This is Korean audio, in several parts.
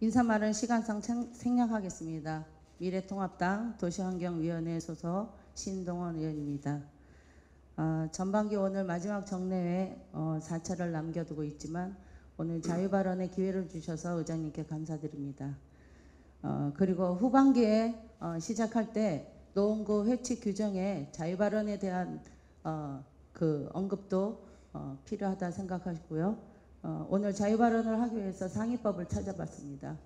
인사 말은 시간상 생략하겠습니다. 미래통합당 도시환경위원회 소속 신동원 의원입니다. 전반기 오늘 마지막 정례회 4차를 남겨두고 있지만 오늘 자유발언의 기회를 주셔서 의장님께 감사드립니다. 그리고 후반기에 시작할 때 노원구 회칙 규정에 자유발언에 대한 그 언급도 필요하다 생각하시고요. 오늘 자유발언을 하기 위해서 상위법을 찾아봤습니다.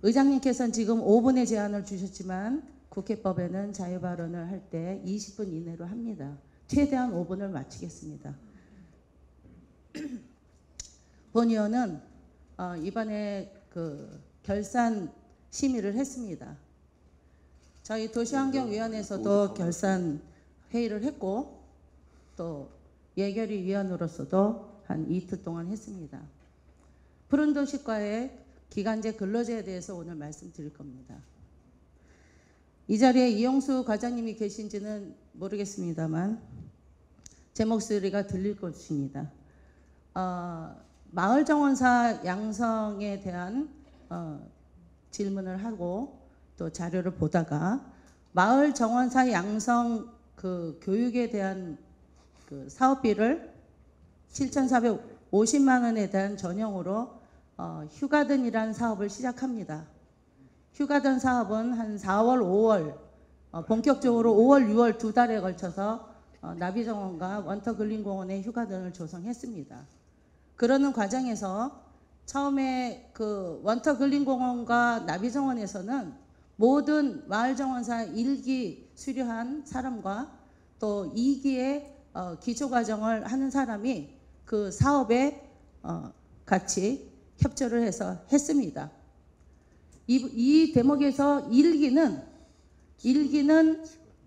의장님께서는 지금 5분의 제한을 주셨지만 국회법에는 자유발언을 할 때 20분 이내로 합니다. 최대한 5분을 마치겠습니다. 본 의원은 이번에 그 결산 심의를 했습니다. 저희 도시환경위원회에서도 결산 회의를 했고 또 예결위 위원으로서도 한 이틀 동안 했습니다. 푸른도시과의 기간제 근로제에 대해서 오늘 말씀드릴 겁니다. 이 자리에 이용수 과장님이 계신지는 모르겠습니다만 제 목소리가 들릴 것입니다. 마을정원사 양성에 대한 질문을 하고 또 자료를 보다가 마을정원사 양성 그 교육에 대한 그 사업비를 7,450만 원에 대한 전형으로 휴가든이라는 사업을 시작합니다. 휴가든 사업은 한 4월, 5월 본격적으로 5월, 6월 두 달에 걸쳐서 나비정원과 원터글린공원의 휴가든을 조성했습니다. 그러는 과정에서 처음에 그 원터글린공원과 나비정원에서는 모든 마을정원사 1기 수료한 사람과 또 2기의 기초과정을 하는 사람이 그 사업에 같이 협조를 해서 했습니다. 이 대목에서 1기는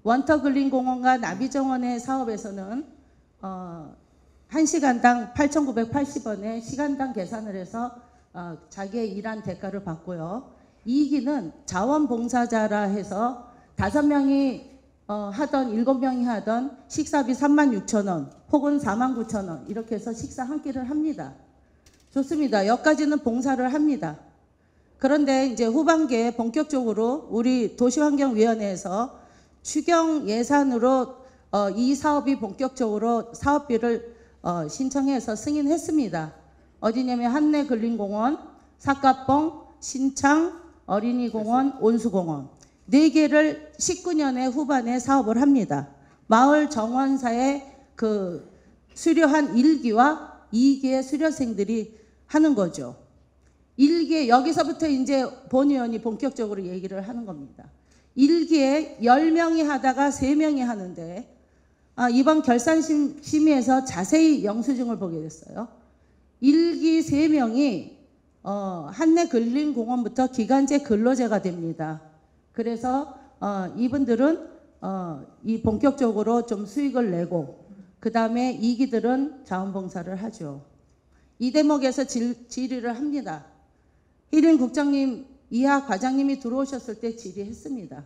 원터글린공원과 나비정원의 사업에서는 1시간당 8,980원의 시간당 계산을 해서 자기의 일한 대가를 받고요. 2기는 자원봉사자라 해서 5명이 하던 7명이 하던 식사비 36,000원 혹은 49,000원 이렇게 해서 식사 한 끼를 합니다. 좋습니다. 여기까지는 봉사를 합니다. 그런데 이제 후반기에 본격적으로 우리 도시환경위원회에서 추경 예산으로 이 사업이 본격적으로 사업비를 신청해서 승인했습니다. 어디냐면 한내근린공원, 사과봉, 신창, 어린이공원, 온수공원 4개를 19년의 후반에 사업을 합니다. 마을 정원사의 그 수료한 1기와 2기의 수료생들이 하는 거죠. 1기에 여기서부터 이제 본 의원이 본격적으로 얘기를 하는 겁니다. 1기에 10명이 하다가 3명이 하는데 이번 결산심의에서 자세히 영수증을 보게 됐어요. 1기 3명이 한내근린공원부터 기간제 근로제가 됩니다. 그래서 이분들은 이 본격적으로 좀 수익을 내고 그 다음에 2기들은 자원봉사를 하죠. 이 대목에서 질의를 합니다. 힐린 국장님 이하 과장님이 들어오셨을 때 질의했습니다.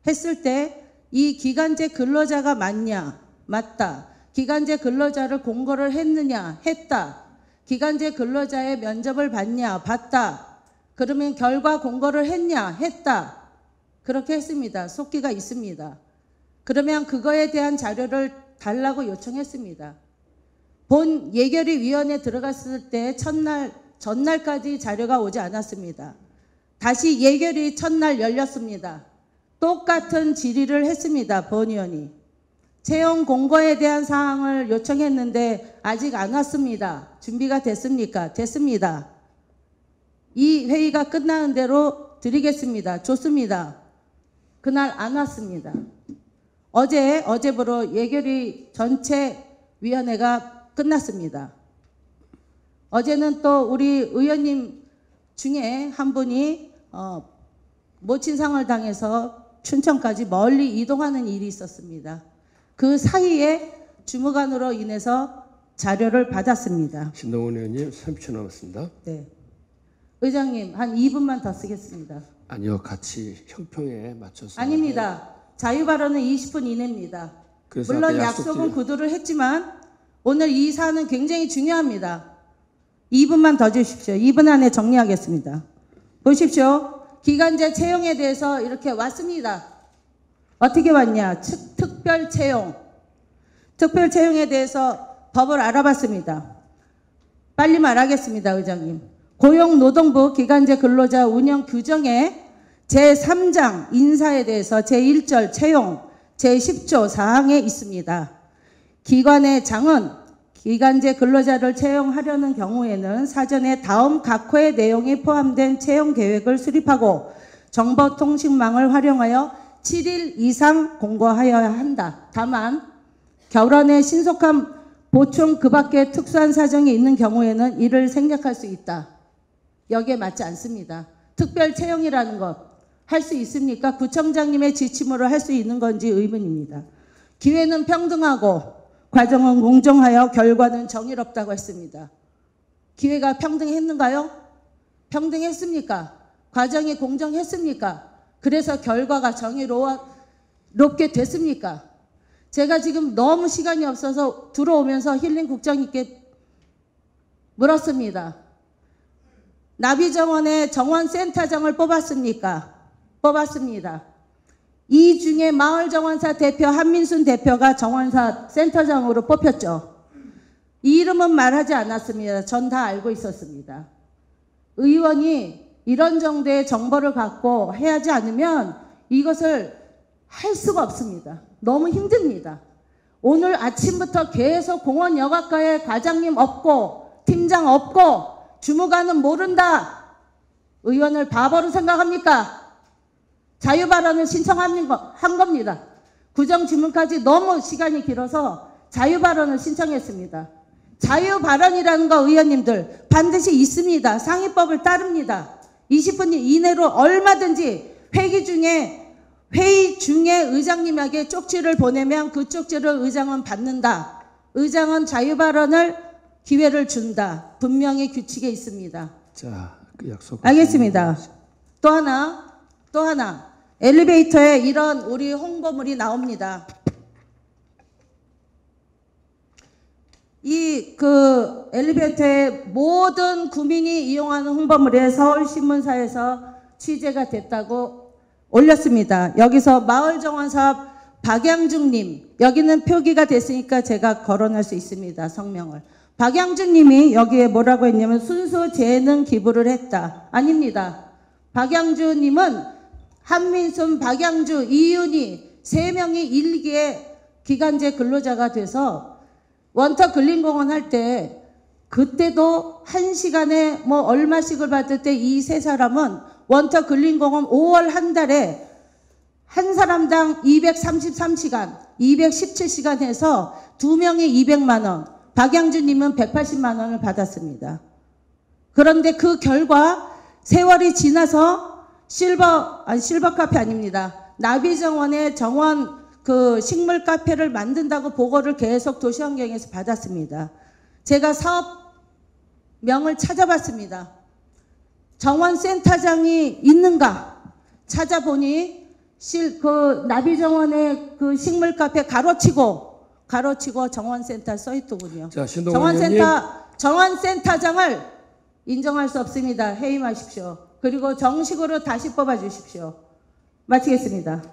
했을 때 이 기간제 근로자가 맞냐? 맞다. 기간제 근로자를 공고를 했느냐? 했다. 기간제 근로자의 면접을 봤냐? 봤다. 그러면 결과 공고를 했냐? 했다. 그렇게 했습니다. 속기가 있습니다. 그러면 그거에 대한 자료를 달라고 요청했습니다. 본 예결위 위원회 들어갔을 때 전날까지 자료가 오지 않았습니다. 다시 예결위 첫날 열렸습니다. 똑같은 질의를 했습니다. 본 의원이. 채용 공고에 대한 사항을 요청했는데 아직 안 왔습니다. 준비가 됐습니까? 됐습니다. 이 회의가 끝나는 대로 드리겠습니다. 좋습니다. 그날 안 왔습니다. 어제부로 예결위 전체 위원회가 끝났습니다. 어제는 또 우리 의원님 중에 한 분이 모친상을 당해서 춘천까지 멀리 이동하는 일이 있었습니다. 그 사이에 주무관으로 인해서 자료를 받았습니다. 신동원 의원님 30초 남았습니다. 네. 의장님 한 2분만 더 쓰겠습니다. 아니요, 같이 형평에 맞춰서. 아닙니다. 자유발언은 20분 이내입니다. 그래서 물론 아까 약속은 구두를 했지만 오늘 이 사안은 굉장히 중요합니다. 2분만 더 주십시오. 2분 안에 정리하겠습니다. 보십시오. 기간제 채용에 대해서 이렇게 왔습니다. 어떻게 왔냐? 특별 채용. 특별 채용에 대해서 법을 알아봤습니다. 빨리 말하겠습니다, 의장님. 고용노동부 기간제 근로자 운영 규정에 제3장 인사에 대해서 제1절 채용 제10조 사항에 있습니다. 기관의 장은 기간제 근로자를 채용하려는 경우에는 사전에 다음 각호의 내용이 포함된 채용 계획을 수립하고 정보통신망을 활용하여 7일 이상 공고하여야 한다. 다만 결혼에 신속한 보충 그 밖에 특수한 사정이 있는 경우에는 이를 생략할 수 있다. 여기에 맞지 않습니다. 특별 채용이라는 것 할 수 있습니까? 구청장님의 지침으로 할 수 있는 건지 의문입니다. 기회는 평등하고 과정은 공정하여 결과는 정의롭다고 했습니다. 기회가 평등했는가요? 평등했습니까? 과정이 공정했습니까? 그래서 결과가 정의롭게 됐습니까? 제가 지금 너무 시간이 없어서 들어오면서 힐링 국장님께 물었습니다. 나비정원의 정원센터장을 뽑았습니까? 뽑았습니다. 이 중에 마을정원사 대표 한민순 대표가 정원사 센터장으로 뽑혔죠. 이 이름은 말하지 않았습니다. 전 다 알고 있었습니다. 의원이 이런 정도의 정보를 갖고 해야지 않으면 이것을 할 수가 없습니다. 너무 힘듭니다. 오늘 아침부터 계속 공원 여가과에 과장님 없고 팀장 없고 주무관은 모른다. 의원을 바보로 생각합니까? 자유발언을 신청한 겁니다. 구정질문까지 너무 시간이 길어서 자유발언을 신청했습니다. 자유발언이라는 거 의원님들 반드시 있습니다. 상위법을 따릅니다. 20분 이내로 얼마든지 회의 중에 의장님에게 쪽지를 보내면 그 쪽지를 의장은 받는다. 의장은 자유발언을 기회를 준다. 분명히 규칙에 있습니다. 자, 그 약속. 알겠습니다. 또 하나. 엘리베이터에 이런 우리 홍보물이 나옵니다. 이 엘리베이터에 모든 구민이 이용하는 홍보물에 서울신문사에서 취재가 됐다고 올렸습니다. 여기서 마을정원사업 박양중님, 여기는 표기가 됐으니까 제가 거론할 수 있습니다. 성명을. 박양주님이 여기에 뭐라고 했냐면 순수 재능 기부를 했다. 아닙니다. 박양주님은 한민순, 박양주, 이윤희 3명이 일기에 기간제 근로자가 돼서 원터 근린공원 할 때 그때도 1시간에 뭐 얼마씩을 받을 때 이 3사람은 원터 근린공원 5월 한 달에 한 사람당 233시간, 217시간 해서 2명이 200만 원, 박양주님은 180만 원을 받았습니다. 그런데 그 결과 세월이 지나서 실버 카페 아닙니다. 나비정원의 정원 식물 카페를 만든다고 보고를 계속 도시환경에서 받았습니다. 제가 사업명을 찾아봤습니다. 정원센터장이 있는가 찾아보니 나비정원의 식물 카페 가로치고 정원센터 써있더군요. 자, 신동원 의원님. 정원센터장을 인정할 수 없습니다. 해임하십시오. 그리고 정식으로 다시 뽑아주십시오. 마치겠습니다.